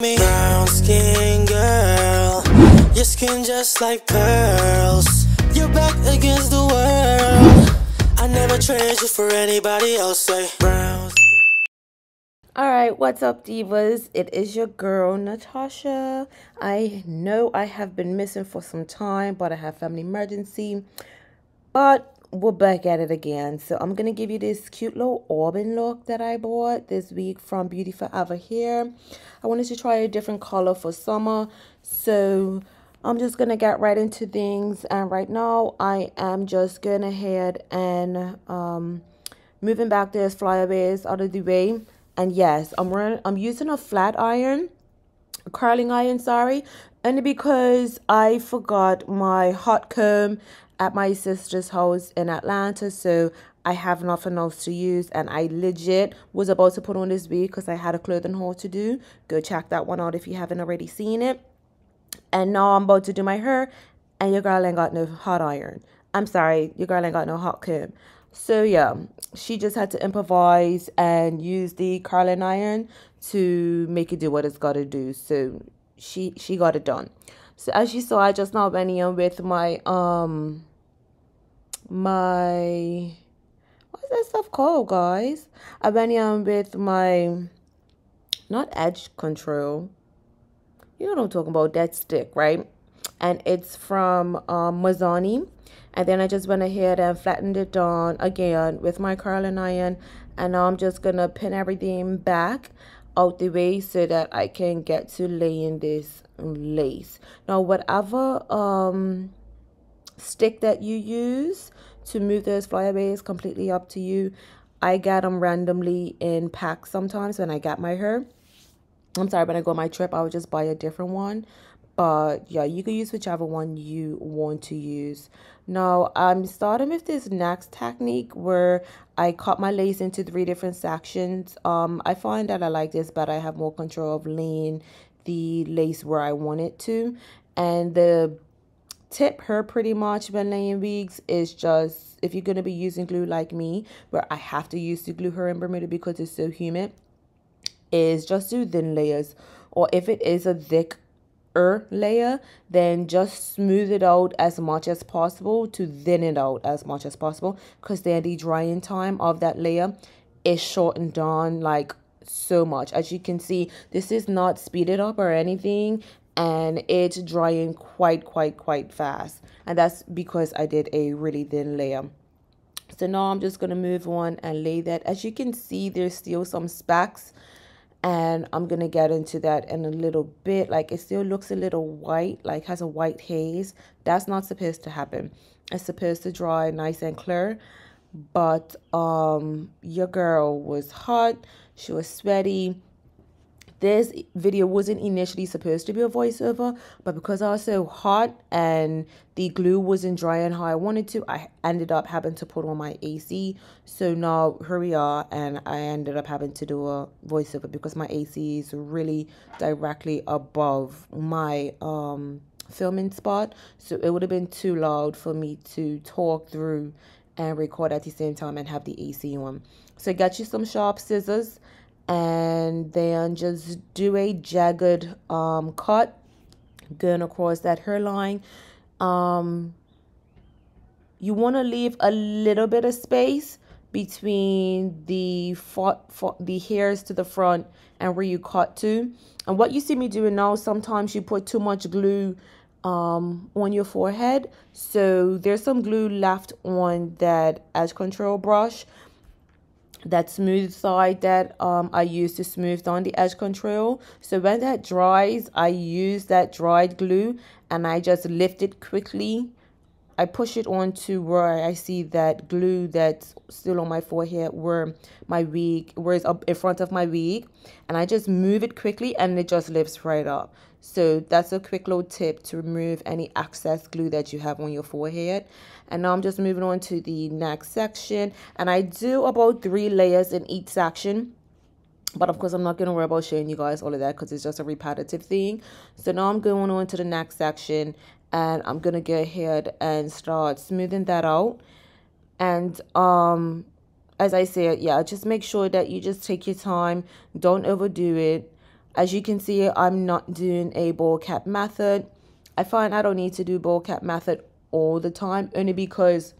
me. Brown skin girl, your skin just like pearls. You're back against the world. I never trade you for anybody else. Say brown. Alright, what's up, divas? It is your girl Natasha. I know I have been missing for some time, but I have family emergency. But we're back at it again. So I'm gonna give you this cute little Auburn look that I bought this week from Beautyforever here. I wanted to try a different color for summer, so I'm just gonna get right into things. And right now I am just going ahead and moving back this flyaways out of the way. And yes, I'm using a flat iron, a curling iron, sorry, only because I forgot my hot comb at my sister's house in Atlanta, so I have nothing else to use. And I legit was about to put on this wig because I had a clothing haul to do. Go check that one out if you haven't already seen it. And now I'm about to do my hair, and your girl ain't got no hot iron. I'm sorry, your girl ain't got no hot comb. So yeah, she just had to improvise and use the curling iron to make it do what it's got to do. So she got it done. So as you saw, I just now went in with my what's that stuff called, guys? I went in with my, not edge control, you know what I'm talking about, that stick, right? And it's from Mazzani. And then I just went ahead and flattened it down again with my curling iron. And now I'm just going to pin everything back out the way so that I can get to laying this lace. Now, whatever stick that you use to move those flyaways, completely up to you. I get them randomly in packs sometimes when I get my hair. I'm sorry, when I go on my trip, I would just buy a different one. But yeah, you can use whichever one you want to use. Now, I'm starting with this next technique where I cut my lace into 3 different sections. I find that I like this better. I have more control of laying the lace where I want it to. And the tip here pretty much when laying wigs is just, if you're going to be using glue like me, where I have to use the glue here in Bermuda because it's so humid, is just do thin layers. Or if it is a thick layer, then just smooth it out as much as possible to thin it out as much as possible, because then the drying time of that layer is shortened down like so much. As you can see, this is not speeded up or anything, and it's drying quite fast, and that's because I did a really thin layer. So now I'm just going to move on and lay that. As you can see, there's still some specks, and I'm going to get into that in a little bit. Like, it still looks a little white, like has a white haze. That's not supposed to happen. It's supposed to dry nice and clear. But your girl was hot. She was sweaty. This video wasn't initially supposed to be a voiceover, but because I was so hot and the glue wasn't drying how I wanted to, I ended up having to put on my AC. So now here we are, and I ended up having to do a voiceover because my AC is really directly above my filming spot. So it would have been too loud for me to talk through and record at the same time and have the AC on. So get you some sharp scissors, and then just do a jagged cut going across that hairline. You want to leave a little bit of space between the hairs to the front and where you cut to. And what you see me doing now, sometimes you put too much glue on your forehead, so there's some glue left on that edge control brush, that smooth side that I use to smooth down the edge control. So when that dries, I use that dried glue and I just lift it quickly. I push it onto where I see that glue that's still on my forehead, where it's up in front of my wig, and I just move it quickly and it just lifts right up. So that's a quick little tip to remove any excess glue that you have on your forehead. And now I'm just moving on to the next section, and I do about 3 layers in each section. But of course, I'm not going to worry about showing you guys all of that because it's just a repetitive thing. So now I'm going on to the next section, and I'm going to go ahead and start smoothing that out. And as I said, yeah, just make sure that you just take your time. Don't overdo it. As you can see, I'm not doing a bowl cap method. I find I don't need to do bowl cap method all the time, only because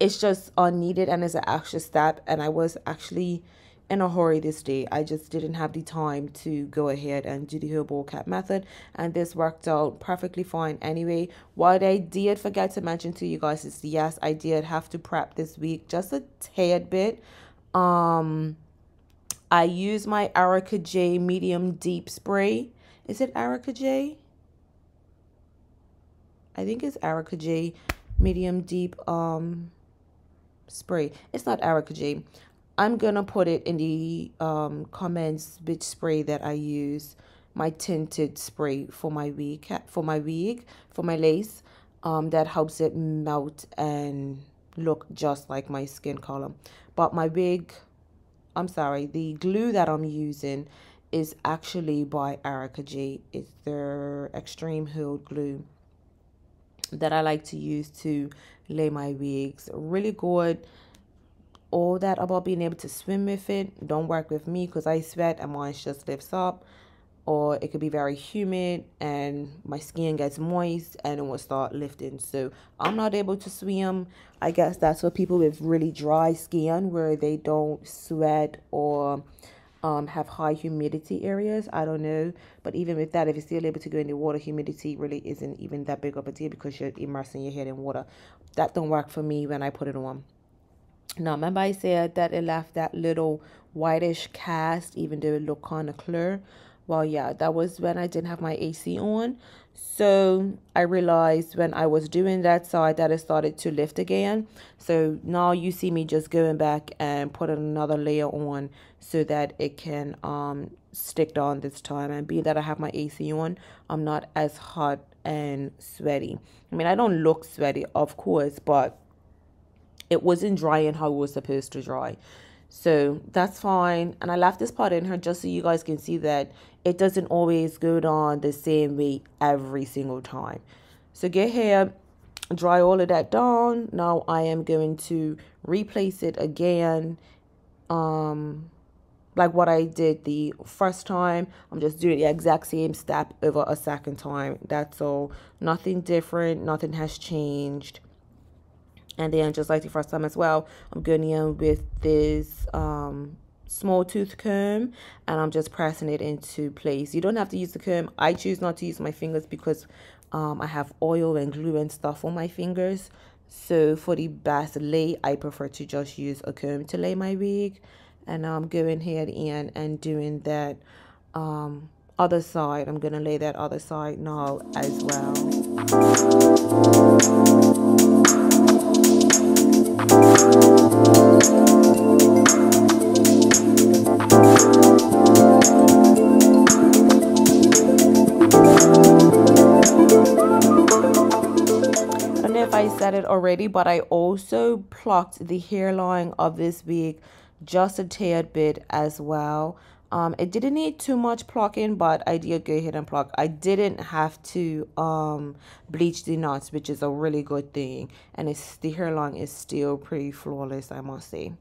it's just unneeded and it's an extra step, and I was actually in a hurry this day. I just didn't have the time to go ahead and do the whole bowl cap method, and this worked out perfectly fine anyway. What I did forget to mention to you guys is, yes, I did have to prep this week just a tad bit. I use my Erica J medium deep spray. Is it Erica J? I think it's Erica J medium deep spray. It's not Erica J. I'm gonna put it in the comments which spray that I use. My tinted spray for my wig, for my lace. That helps it melt and look just like my skin color. But my wig, I'm sorry, the glue that I'm using is actually by Erica J. It's their extreme hold glue that I like to use to lay my wigs. Really good. All that about being able to swim with it don't work with me because I sweat and mine just lifts up, or it could be very humid and my skin gets moist and it will start lifting. So I'm not able to swim. I guess that's for people with really dry skin where they don't sweat or have high humidity areas. I don't know. But even with that, if you're still able to go in the water, humidity really isn't even that big of a deal because you're immersing your head in water. That don't work for me when I put it on. Now, remember I said that it left that little whitish cast, even though it looked kind of clear. Well, yeah, that was when I didn't have my AC on. So I realized when I was doing that side that it started to lift again. So now you see me just going back and putting another layer on so that it can stick down this time. And being that I have my AC on, I'm not as hot and sweaty. I mean, I don't look sweaty, of course, but it wasn't drying how it was supposed to dry. So that's fine. And I left this part in here just so you guys can see that it doesn't always go down the same way every single time. So get here, dry all of that down. Now I am going to replace it again. Like what I did the first time. I'm just doing the exact same step over a second time. That's all. Nothing different. Nothing has changed. And then just like the first time as well, I'm going in with this small tooth comb and I'm just pressing it into place. You don't have to use the comb. I choose not to use my fingers because I have oil and glue and stuff on my fingers. So for the best lay, I prefer to just use a comb to lay my wig. And I'm going ahead in and doing that other side. I'm going to lay that other side now as well. I said it already, but I also plucked the hairline of this wig just a tad bit as well. It didn't need too much plucking, but I did go ahead and pluck. I didn't have to bleach the knots, which is a really good thing, and the hairline is still pretty flawless, I must say.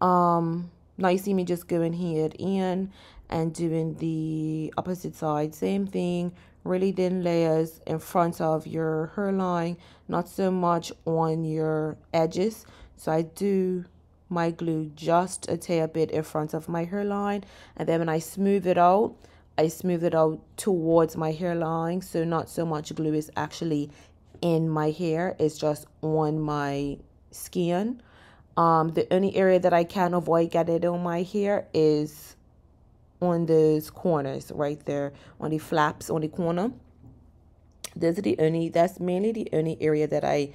Now you see me just going ahead in and doing the opposite side, same thing. Really thin layers in front of your hairline, not so much on your edges. So I do my glue just a tad bit in front of my hairline, and then when I smooth it out towards my hairline, so not so much glue is actually in my hair, it's just on my skin. The only area that I can avoid getting on my hair is on those corners right there, on the flaps on the corner. That's mainly the only area that I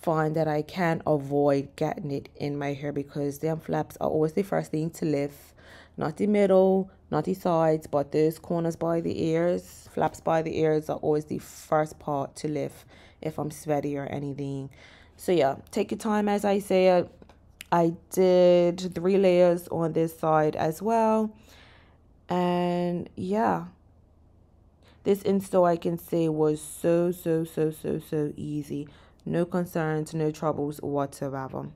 find that I can avoid getting it in my hair, because them flaps are always the first thing to lift. Not the middle, not the sides, but those corners by the ears, flaps by the ears are always the first part to lift if I'm sweaty or anything. So yeah, take your time. As I said, I did 3 layers on this side as well. And yeah, this install I can say was so easy. No concerns, no troubles whatsoever.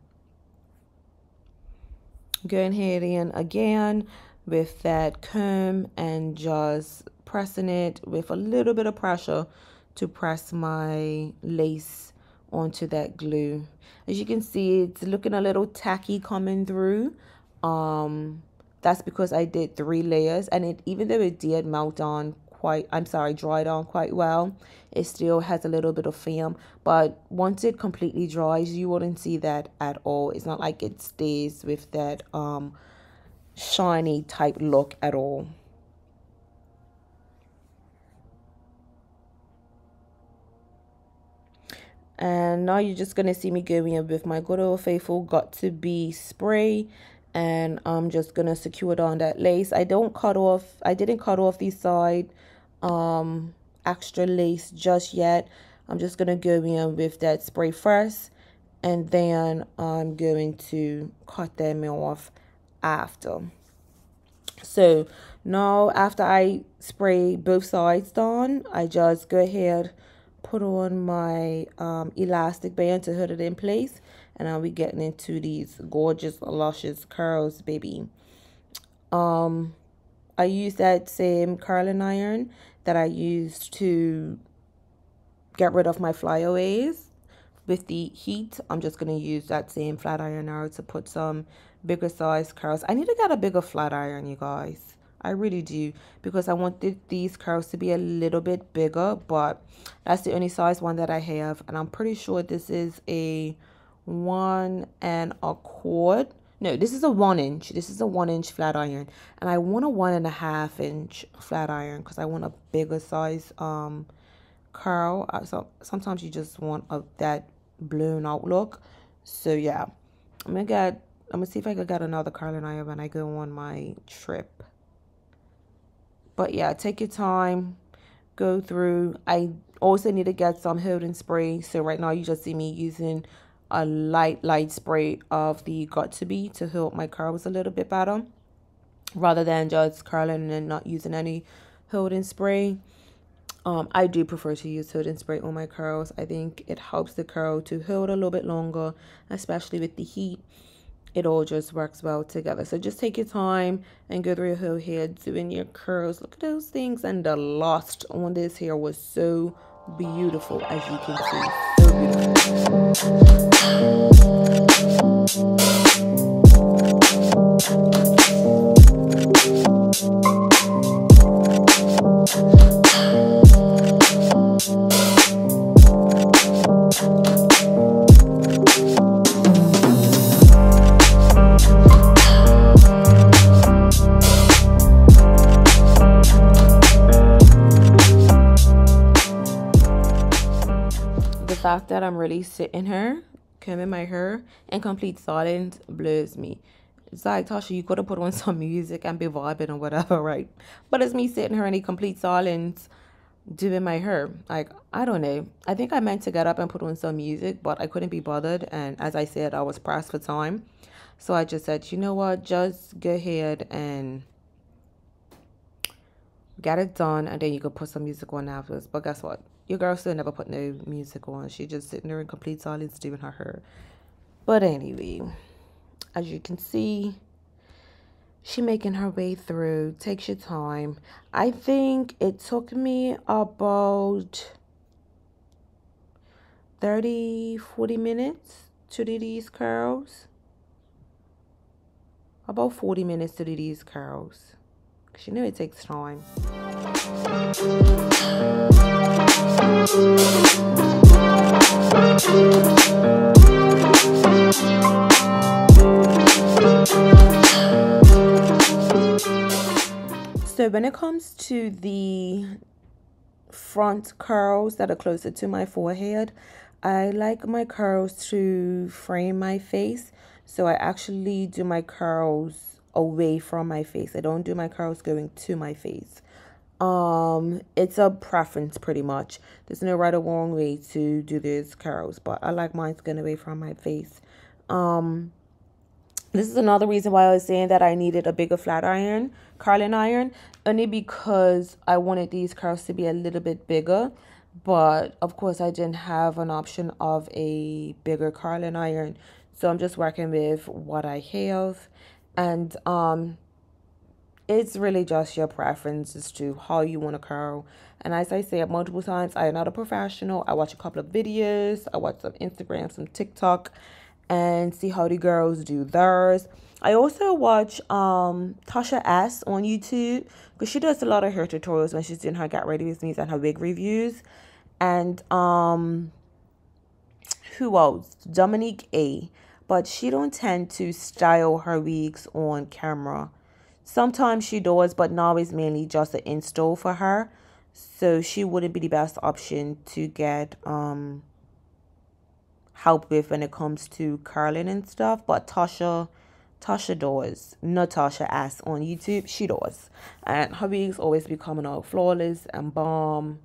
Going ahead in again with that comb and just pressing it with a little bit of pressure to press my lace onto that glue. As you can see, it's looking a little tacky coming through. That's because I did 3 layers, and it, even though it did melt on dried on quite well, it still has a little bit of film. But once it completely dries, you wouldn't see that at all. It's not like it stays with that shiny type look at all. And now you're just gonna see me going in with my good old faithful Got To Be spray, and I'm just gonna secure it on that lace. I didn't cut off the side extra lace just yet. I'm just gonna go in with that spray first, and then I'm going to cut them off after. So now after I spray both sides down, I just go ahead, put on my elastic band to hold it in place, and I'll be getting into these gorgeous luscious curls, baby. I use that same curling iron that I used to get rid of my flyaways with the heat. I'm just going to use that same flat iron now to put some bigger size curls. I need to get a bigger flat iron, you guys. I really do, because I wanted these curls to be a little bit bigger, but that's the only size one that I have, and I'm pretty sure this is a 1 1/4. No, this is a 1 inch. This is a 1 inch flat iron, and I want a 1 1/2 inch flat iron because I want a bigger size curl. So sometimes you just want that blown out look. So yeah, I'm gonna see if I can get another curling iron when I go on my trip. But yeah, take your time, go through. I also need to get some holding spray. So right now you just see me using a light spray of the Got To Be to hold my curls a little bit better, rather than just curling and not using any holding spray. I do prefer to use holding spray on my curls. I think it helps the curl to hold a little bit longer, especially with the heat. It all just works well together. So just take your time and go through your whole hair doing your curls. Look at those things, and the lost on this hair was so beautiful, as you can see. The fact that I'm really sitting here combing my hair in complete silence blows me. It's like, Tasha, you gotta put on some music and be vibing or whatever, right? But it's me sitting here in complete silence doing my hair. Like, I don't know. I think I meant to get up and put on some music, but I couldn't be bothered. And as I said, I was pressed for time. So I just said, you know what? Just go ahead and get it done, and then you could put some music on afterwards. But guess what? Your girl still never put no music on. She just sitting there in complete silence doing her hair. But anyway, as you can see, she making her way through. Takes your time. I think it took me about 30-40 minutes to do these curls. About 40 minutes to do these curls. Because you know it takes time. So when it comes to the front curls that are closer to my forehead, I like my curls to frame my face. So I actually do my curls away from my face. I don't do my curls going to my face. It's a preference pretty much. There's no right or wrong way to do these curls, but I like mine going away from my face. This is another reason why I was saying that I needed a bigger flat iron, curling iron, only because I wanted these curls to be a little bit bigger. But of course I didn't have an option of a bigger curling iron, so I'm just working with what I have. And it's really just your preference as to how you want to curl. And as I say multiple times, I am not a professional. I watch a couple of videos, I watch some Instagram, some TikTok, and see how the girls do theirs. I also watch Tasha S on YouTube, because she does a lot of hair tutorials when she's doing her get ready with me and her wig reviews. And who else? Dominique A. But she don't tend to style her wigs on camera. Sometimes she does, but now it's mainly just an install for her. So she wouldn't be the best option to get help with when it comes to curling and stuff. But Tasha does. Natasha S on YouTube, she does. And her wigs always be coming out flawless and bomb.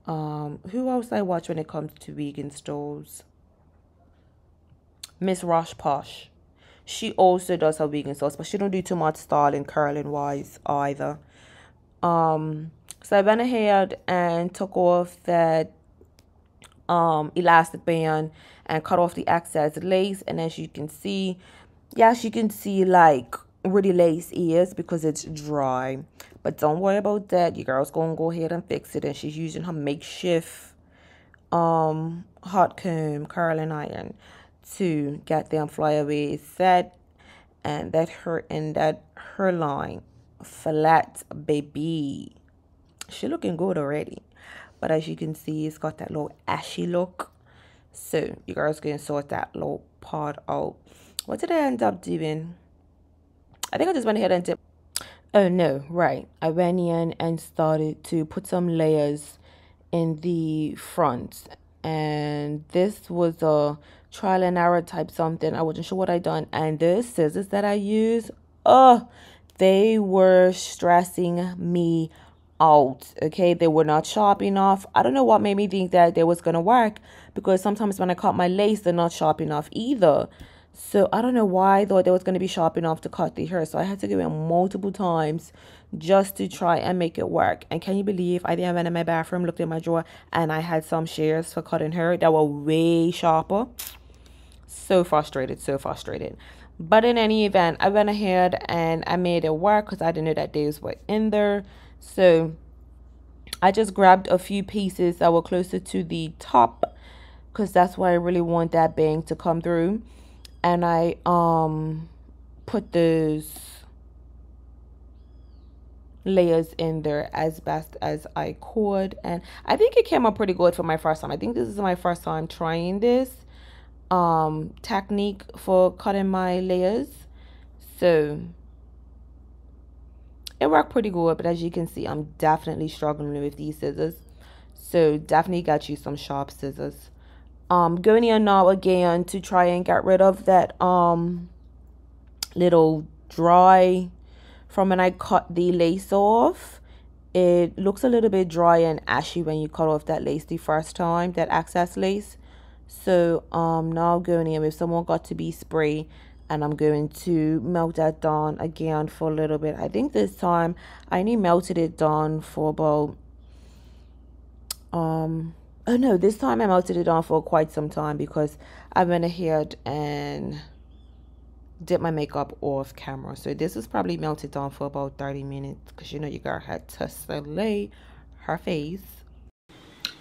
Who else I watch when it comes to wig installs? Miss Rosh Posh. She also does her wig installs, but she don't do too much styling curling wise either. So I went ahead and took off that elastic band and cut off the excess lace. And as you can see, yes, you can see like where the lace is because it's dry. But don't worry about that. Your girl's gonna go ahead and fix it. And she's using her makeshift hot comb curling iron to get them flyaways set. And that hairline flat, baby. She looking good already. But as you can see, it's got that little ashy look. So you girls can sort that little part out. What did I end up doing? I think I just went ahead and did. Oh no, right. I went in and started to put some layers in the front. And this was a trial and error type something. I wasn't sure what I done. And the scissors that I used, they were stressing me out. Okay, they were not sharp enough. I don't know what made me think that they was gonna work, because sometimes when I cut my lace, they're not sharp enough either. So I don't know why I thought they was going to be sharp enough to cut the hair. So I had to go in multiple times just to try and make it work. And can you believe I then went in my bathroom, looked in my drawer, and I had some shears for cutting hair that were way sharper. So frustrated, so frustrated. But in any event, I went ahead and I made it work because I didn't know that days were in there. So I just grabbed a few pieces that were closer to the top, because that's where I really want that bang to come through. And I put those layers in there as best as I could. And I think it came out pretty good for my first time. I think this is my first time trying this technique for cutting my layers. So it worked pretty good. But as you can see, I'm definitely struggling with these scissors. So definitely got you some sharp scissors. Going in now again to try and get rid of that little dry from when I cut the lace off. It looks a little bit dry and ashy when you cut off that lace the first time, that excess lace. So now going in with some more got2b spray, and I'm going to melt that down again for a little bit. I think this time I only melted it down for about oh no, this time I melted it on for quite some time, because I went ahead and did my makeup off camera. So this was probably melted on for about 30 minutes, because you know your girl had to slay her face.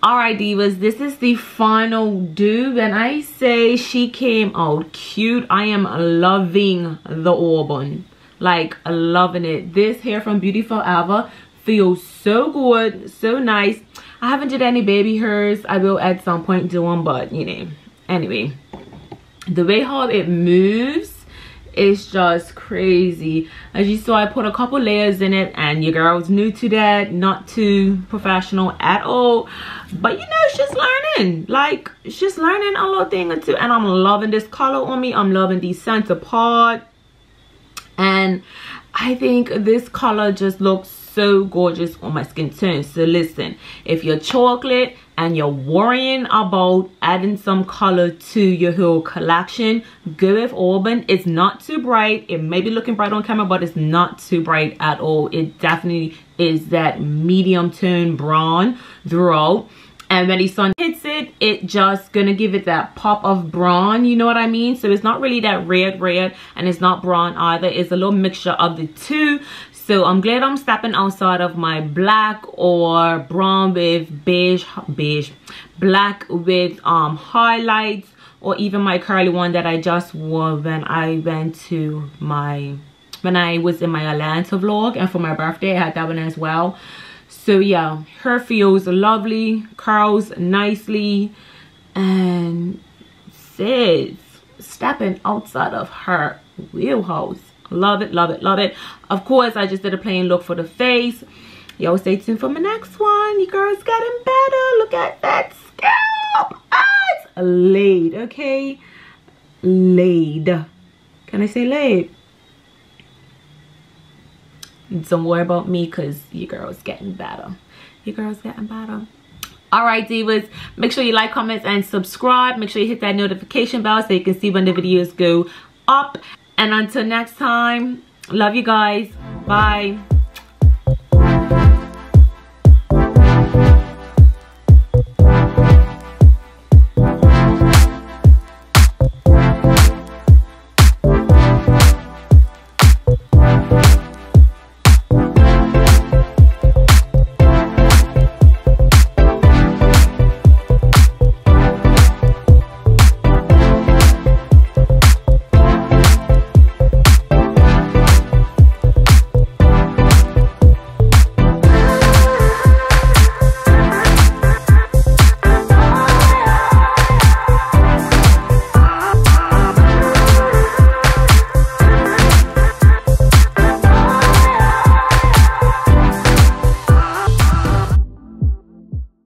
Alright divas, this is the final do. When I say she came out cute, I am loving the Auburn. Like, loving it. This hair from Beautyforever feels so good, so nice. I haven't did any baby hairs. I will at some point do them, but you know, anyway, the way how it moves is just crazy. As you saw, I put a couple layers in it, and your girl's new to that, not too professional at all, but you know, she's learning. Like, she's learning a little thing or two. And I'm loving this color on me. I'm loving the center part, and I think this color just looks so gorgeous on my skin tone. So listen, if you're chocolate and you're worrying about adding some color to your whole collection, go with Auburn. It's not too bright. It may be looking bright on camera, but it's not too bright at all. It definitely is that medium tone brown throughout. and when the sun hits it, it just gonna give it that pop of brown, you know what I mean? So it's not really that red, and it's not brown either. It's a little mixture of the two. So I'm glad I'm stepping outside of my black or brown with beige, black with highlights, or even my curly one that I just wore when I went to when I was in my Atlanta vlog, and for my birthday I had that one as well. So yeah, her feels lovely, curls nicely, and sis, stepping outside of her wheelhouse. Love it, love it, love it. Of course, I just did a plain look for the face. Yo, stay tuned for my next one. You girls getting better. Look at that scalp. Ah, it's laid, okay? Laid. Can I say laid? Don't worry about me, because your girl's getting better. Your girl's getting better. All right, divas, make sure you like, comment, and subscribe. Make sure you hit that notification bell so you can see when the videos go up. And until next time, love you guys. Bye.